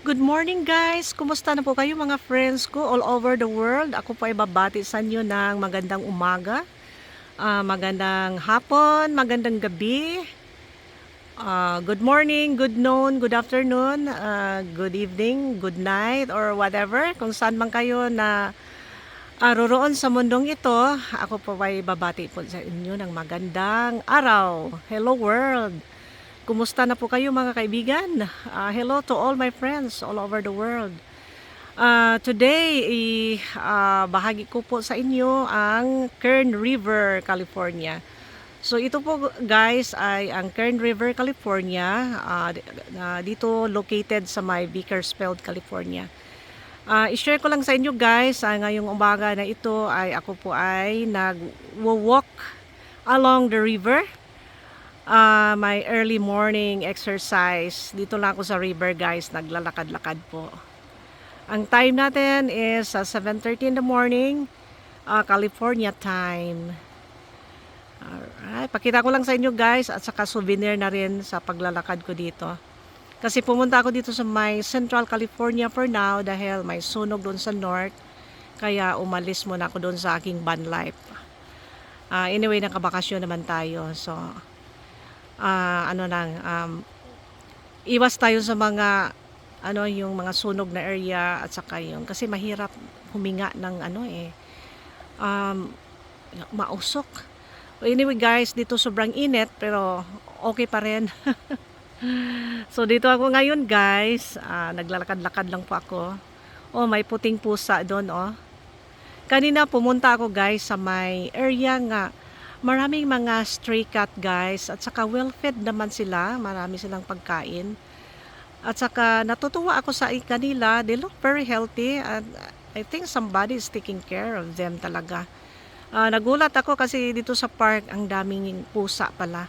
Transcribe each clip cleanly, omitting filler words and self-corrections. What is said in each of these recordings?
Good morning guys! Kumusta na po kayo mga friends ko all over the world? Ako po ay babati sa inyo ng magandang umaga, magandang hapon, magandang gabi, good morning, good noon, good afternoon, good evening, good night, or whatever. Kung saan man kayo na roroon sa mundong ito, ako po ay babati po sa inyo ng magandang araw. Hello world! Kumusta na po kayo mga kaibigan? Hello to all my friends all over the world. Today, bahagi ko po sa inyo ang Kern River, California. So ito po guys ay ang Kern River, California. Dito located sa may Bakersfield, California. I-share ko lang sa inyo guys, ngayong umaga na ito ay ako po ay nag-walk along the river. My early morning exercise. Dito lang ako sa river guys, naglalakad-lakad po. Ang time natin is 7:30 in the morning, California time. Alright, pakita ko lang sa inyo guys at saka souvenir na rin sa paglalakad ko dito. Kasi pumunta ako dito sa may Central California for now dahil may sunog doon sa north. Kaya umalis muna ako doon sa aking van life. Anyway, nakabakasyon naman tayo. So, iwas tayo sa mga yung mga sunog na area at saka yung kasi mahirap huminga ng mausok. Anyway guys, dito sobrang init pero okay pa rin. So dito ako ngayon guys, naglalakad-lakad lang po ako. Oh, may puting pusa doon oh. Kanina pumunta ako guys sa may area nga maraming mga stray cat guys at saka well fed naman sila, marami silang pagkain. At saka natutuwa ako sa kanila, they look very healthy and I think somebody is taking care of them talaga. Nagulat ako kasi dito sa park ang daming pusa pala.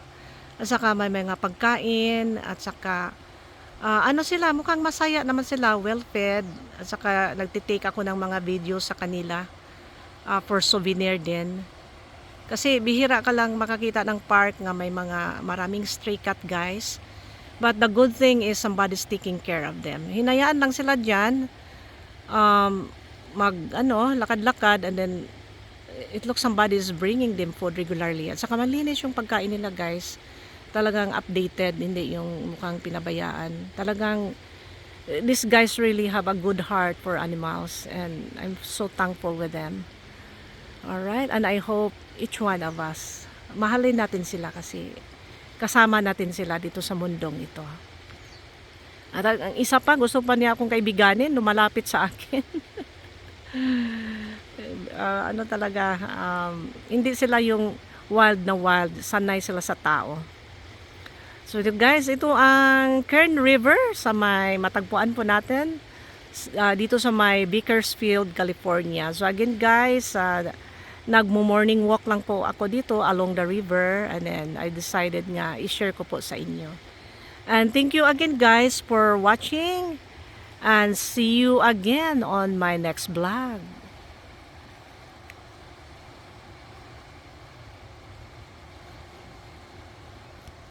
At saka may mga pagkain at saka sila, mukhang masaya naman sila, well fed. At saka nagtitake ako ng mga video sa kanila for souvenir din. Kasi bihira ka lang makakita ng park nga may mga maraming stray cat guys. But the good thing is somebody's taking care of them. Hinayaan lang sila dyan, lakad-lakad and then it looks somebody is bringing them food regularly. At saka malinis yung pagkain nila guys. Talagang updated, hindi yung mukhang pinabayaan. Talagang these guys really have a good heart for animals and I'm so thankful with them. Alright, and I hope each one of us, mahalin natin sila kasi kasama natin sila dito sa mundong ito. At ang isa pa, gusto pa niya akong kaibiganin, lumalapit sa akin. Hindi sila yung wild na wild, sanay sila sa tao. So guys, ito ang Kern River sa may matagpuan po natin dito sa may Bakersfield, California. So again guys, nagmo-morning walk lang po ako dito along the river and then I decided nga i-share ko po sa inyo. And thank you again guys for watching and see you again on my next vlog.